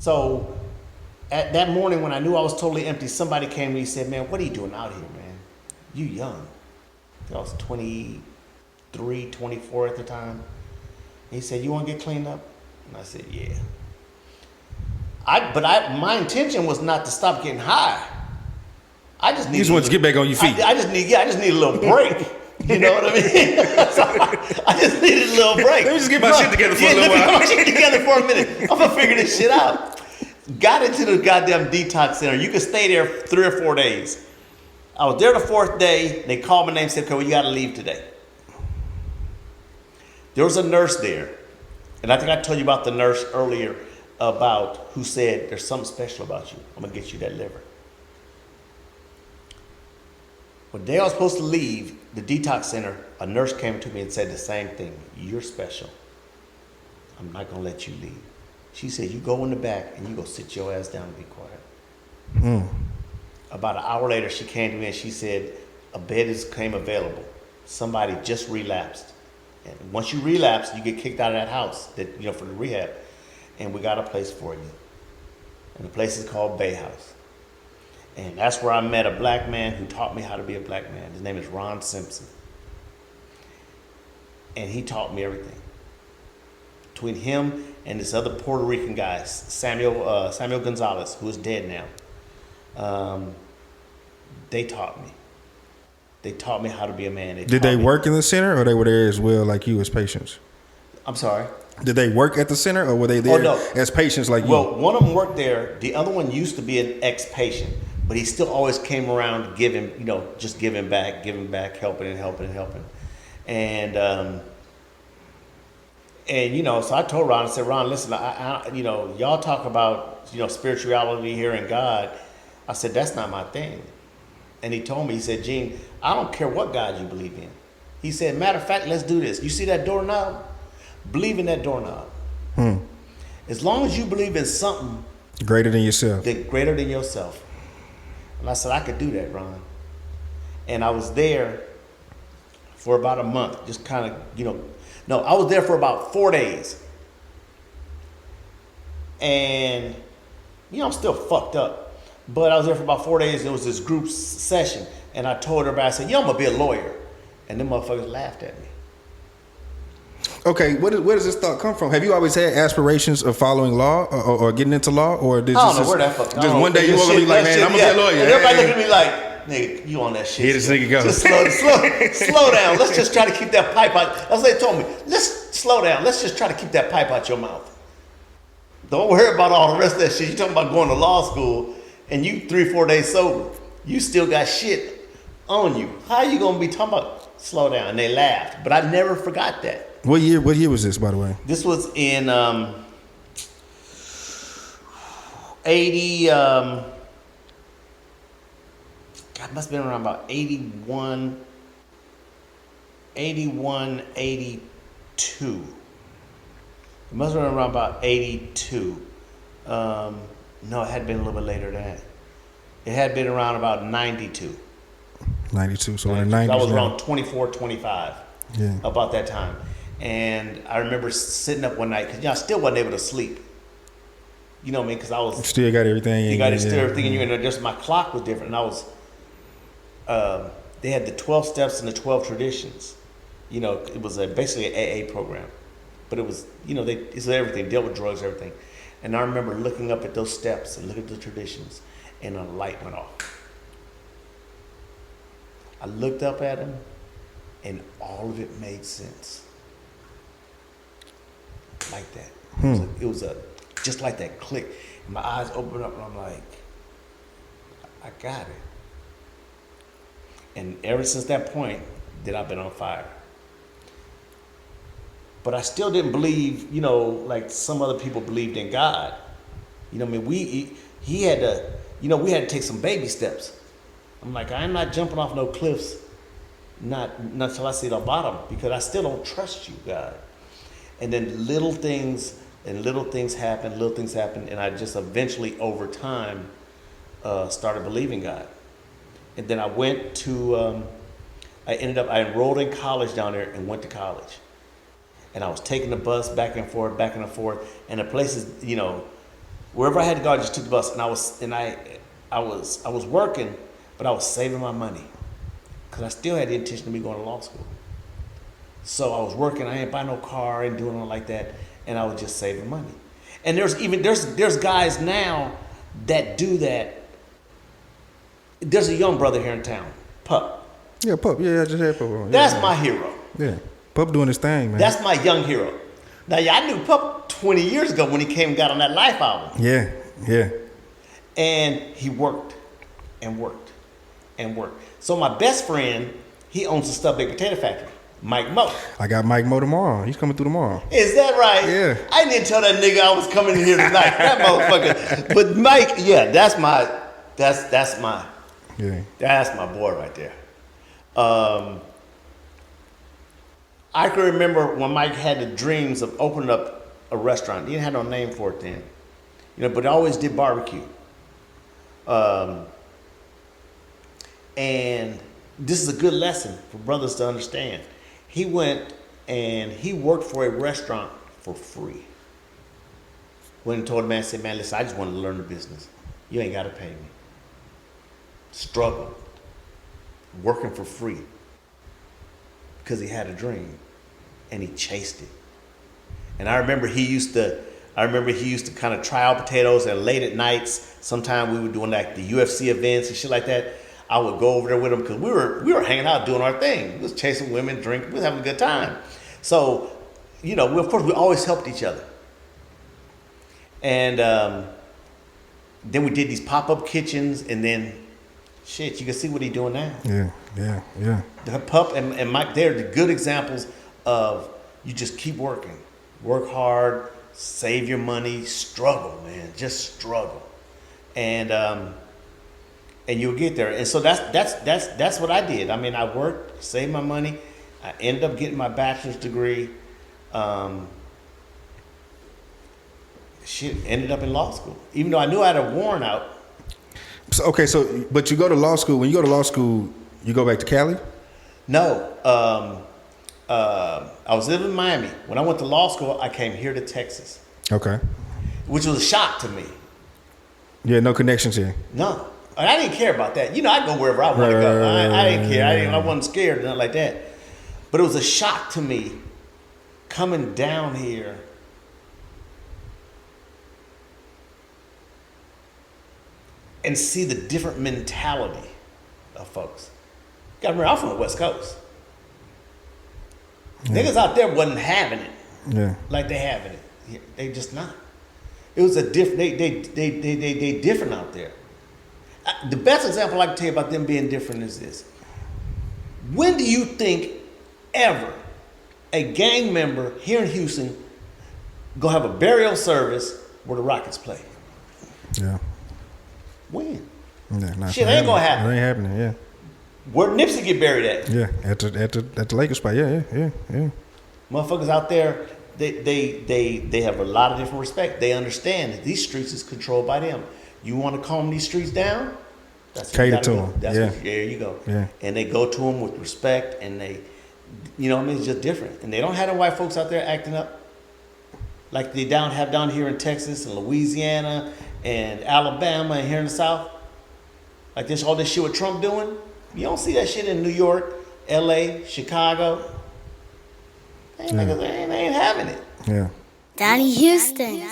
So at that morning when I knew I was totally empty, somebody came to me and said, man, what are you doing out here, man? You young. I was 23, 24 at the time. He said, you want to get cleaned up? And I said, yeah. My intention was not to stop getting high. I just need. You just want to get back on your feet. I just need a little break. You know what I mean? So I just needed a little break. Let me just get my shit together for a little while. Let me get my shit together for a minute. I'm gonna figure this shit out. Got into the goddamn detox center. You could stay there 3 or 4 days. I was there the 4th day. They called my name and said, okay, well, you got to leave today. There was a nurse there. And I think I told you about the nurse earlier about who said, there's something special about you. I'm going to get you that liver. When they were supposed to leave the detox center, a nurse came to me and said the same thing. You're special. I'm not going to let you leave. She said, you go in the back and you go sit your ass down and be quiet. About an hour later, she came to me and she said, a bed came available. Somebody just relapsed. And once you relapse, you get kicked out of that house for the rehab. And we got a place for you. And the place is called Bay House. And that's where I met a black man who taught me how to be a black man. His name is Ron Simpson. And he taught me everything. Between him and this other Puerto Rican guy, Samuel Gonzalez, who is dead now, they taught me. They taught me how to be a man. Did they work in the center, or they were there as well, like you, as patients? I'm sorry? Did they work at the center, or were they there as patients like you? Well, one of them worked there. The other one used to be an ex-patient, but he still always came around giving, just giving back, helping. And so I told Ron, I said, Ron, listen, y'all talk about, spirituality here and God. I said, that's not my thing. And he told me, he said, Gene, I don't care what God you believe in. He said, matter of fact, let's do this. You see that doorknob? Believe in that doorknob. As long as you believe in something greater than yourself. Greater than yourself. And I said, I could do that, Ron. And I was there for about a month, just kind of, no, I was there for about 4 days. And, I'm still fucked up. But I was there for about 4 days. There was this group session. And I told everybody, I said, I'm going to be a lawyer. And them motherfuckers laughed at me. Okay, where does this thought come from? Have you always had aspirations of following law or getting into law? Or did I don't know where that fucking... Just one day you want to be like, man, I'm going to be a lawyer. And everybody looked at me like, nigga, you on that shit. Here this nigga go. Just slow down. Let's just try to keep that pipe out. That's what they told me. Let's slow down. Let's just try to keep that pipe out your mouth. Don't worry about all the rest of that shit. You talking about going to law school and you 3-4 days sober. You still got shit on you. How you going to be talking about slow down? And they laughed. But I never forgot that. What year was this, by the way? This was in 80... God, it must have been around about 81, 82. It must have been around about 82. No, it had been a little bit later than that. It had been around about 92. 92, so in the 90s. I was around 24, 25 yeah. About that time. And I remember sitting up one night, because I still wasn't able to sleep. You know what I mean? Because I was... Still got everything. You got everything in you, and just my clock was different. And I was... they had the 12 steps and the 12 traditions. It was basically an AA program. But it was, it's everything, dealt with drugs, everything. And I remember looking up at those steps and looking at the traditions, and a light went off. I looked up at them, and all of it made sense. Like that. It was just like that click. And my eyes opened up, and I'm like, I got it. And ever since that point, then I've been on fire. But I still didn't believe, like some other people believed in God. He had to, we had to take some baby steps. I'm like, I'm not jumping off no cliffs, not until I see the bottom, because I still don't trust you, God. And then little things happen, and I just eventually, over time, started believing God. And then I went to, I enrolled in college down there and went to college. And I was taking the bus back and forth, and the places, Wherever I had to go, I just took the bus, and I was working, but I was saving my money because I still had the intention of me going to law school. So I was working. I ain't buy no car, I ain't doing nothing like that, and I was just saving money. And there's guys now that do that. There's a young brother here in town, Pup. Yeah, Pup. Yeah, I just had Pup on. That's my hero. Yeah, Pup doing his thing, man. That's my young hero. Now, yeah, I knew Pup 20 years ago when he came and got on that Life album. Yeah, yeah. And he worked and worked and worked. So my best friend, he owns the Stub Baked Potato Factory, Mike Moe. I got Mike Moe tomorrow. He's coming through tomorrow. Is that right? Yeah. I didn't tell that nigga I was coming in here tonight. That motherfucker. But Mike, yeah, that's my boy right there. I can remember when Mike had the dreams of opening up a restaurant. He didn't have no name for it then, but he always did barbecue. And this is a good lesson for brothers to understand. He went and he worked for a restaurant for free. Went and told the man, said, man, listen, I just want to learn the business. You ain't got to pay me. Struggled. Working for free. Because he had a dream. And he chased it. And I remember he used to kind of try out potatoes, and late at nights, sometime we were doing like the UFC events and shit like that. I would go over there with him because we were hanging out doing our thing. We was chasing women, drinking, we was having a good time. So, of course we always helped each other. And then we did these pop-up kitchens, and then shit, you can see what he's doing now. Yeah. The Pup and Mike, they're the good examples of you just keep working. Work hard, save your money, struggle, man. Just struggle. And you'll get there. And so that's what I did. I mean, I worked, saved my money. I ended up getting my bachelor's degree. Ended up in law school. Even though I knew I had a warrant out. But you go to law school. When you go to law school, you go back to Cali? No. I was living in Miami. When I went to law school, I came here to Texas. Okay. Which was a shock to me. Yeah, no connections here. No. I didn't care about that. I go wherever I want to go. I didn't care. I wasn't scared or nothing like that. But it was a shock to me coming down here and see the different mentality of folks. You gotta remember, I'm from the West Coast. Yeah. Niggas out there wasn't having it like they having it. Here. They just not. It was a different. They different out there. The best example I can tell you about them being different is this. When do you think ever a gang member here in Houston go have a burial service where the Rockets play? Yeah. When? Yeah, shit ain't gonna happen. It ain't happening. Yeah. Where Nipsey get buried at? Yeah, at the Lakers spot. Yeah. Motherfuckers out there, they have a lot of different respect. They understand that these streets is controlled by them. You want to calm these streets down? That's cater to them. There you go. Yeah. And they go to them with respect, and they, it's just different. And they don't have the white folks out there acting up like they have down here in Texas and Louisiana and Alabama and here in the South. Like all this shit with Trump doing. You don't see that shit in New York, LA, Chicago. They ain't having it. Yeah. Donnie Houston.